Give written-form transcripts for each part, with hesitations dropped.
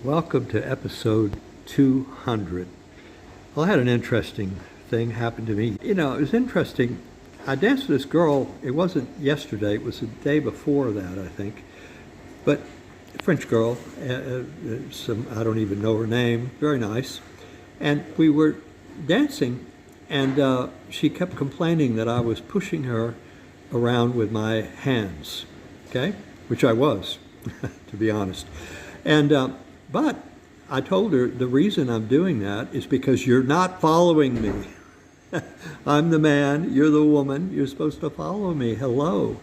Welcome to episode 200. Well, I had an interesting thing happen to me. It was interesting. I danced with this girl. It wasn't yesterday. It was the day before that, I think. But a French girl, I don't even know her name, very nice. And we were dancing, and she kept complaining that I was pushing her around with my hands, okay? Which I was, to be honest. But I told her the reason I'm doing that is because you're not following me. I'm the man, you're the woman, you're supposed to follow me. Hello.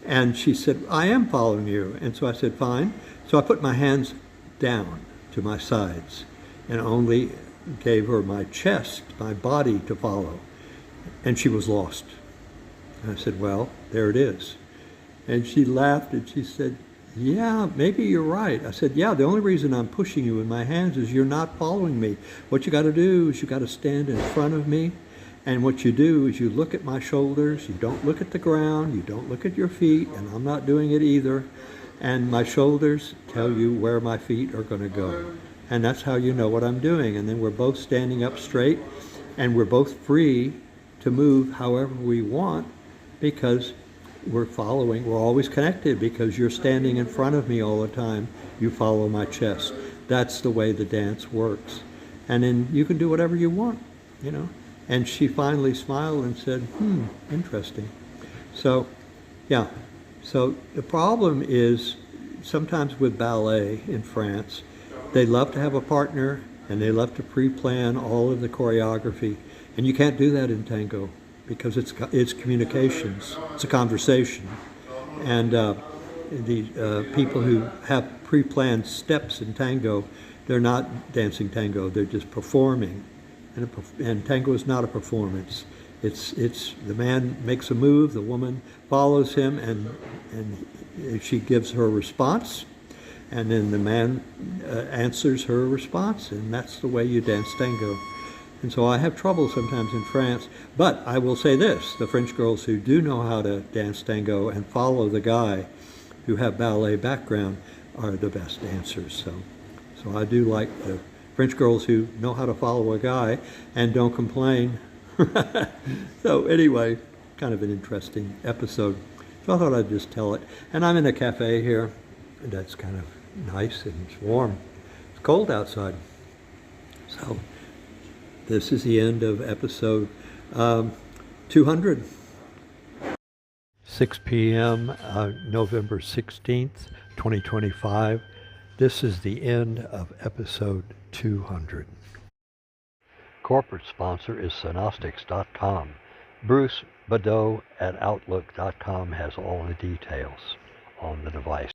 And she said, I am following you. And so I said, fine. So I put my hands down to my sides and only gave her my chest, my body to follow. And she was lost. And I said, well, there it is. And she laughed and she said, yeah, maybe you're right. I said, yeah, the only reason I'm pushing you with my hands is you're not following me. What you got to do is you got to stand in front of me. And what you do is you look at my shoulders. You don't look at the ground. You don't look at your feet. And I'm not doing it either. And my shoulders tell you where my feet are going to go. And that's how you know what I'm doing. And then we're both standing up straight. And we're both free to move however we want because we're always connected because you're standing in front of me all the time. You follow my chest. That's the way the dance works. And then you can do whatever you want, And she finally smiled and said, interesting. So, yeah. So the problem is sometimes with ballet in France, they love to have a partner and they love to pre-plan all of the choreography. And you can't do that in tango, because it's communications, it's a conversation. And the people who have pre-planned steps in tango, they're not dancing tango, they're just performing. And tango is not a performance. It's the man makes a move, the woman follows him, and she gives her response, and then the man answers her response, and that's the way you dance tango. And so I have trouble sometimes in France, but I will say this, the French girls who do know how to dance tango and follow the guy who have ballet background are the best dancers. So I do like the French girls who know how to follow a guy and don't complain. So anyway, kind of an interesting episode. So I thought I'd just tell it. And I'm in a cafe here, and that's kind of nice and it's warm. It's cold outside. So this is the end of episode 200. 6 p.m., November 16th, 2025. This is the end of episode 200. Corporate sponsor is Synostics.com. Bruce Badeau at Outlook.com has all the details on the device.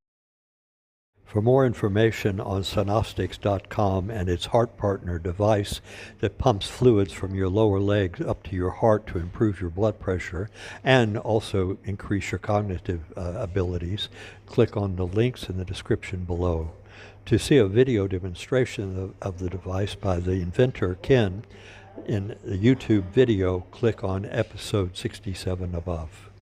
For more information on Synostics.com and its heart partner device that pumps fluids from your lower legs up to your heart to improve your blood pressure and also increase your cognitive abilities, click on the links in the description below. To see a video demonstration of the device by the inventor, Ken, in the YouTube video, click on episode 67 above.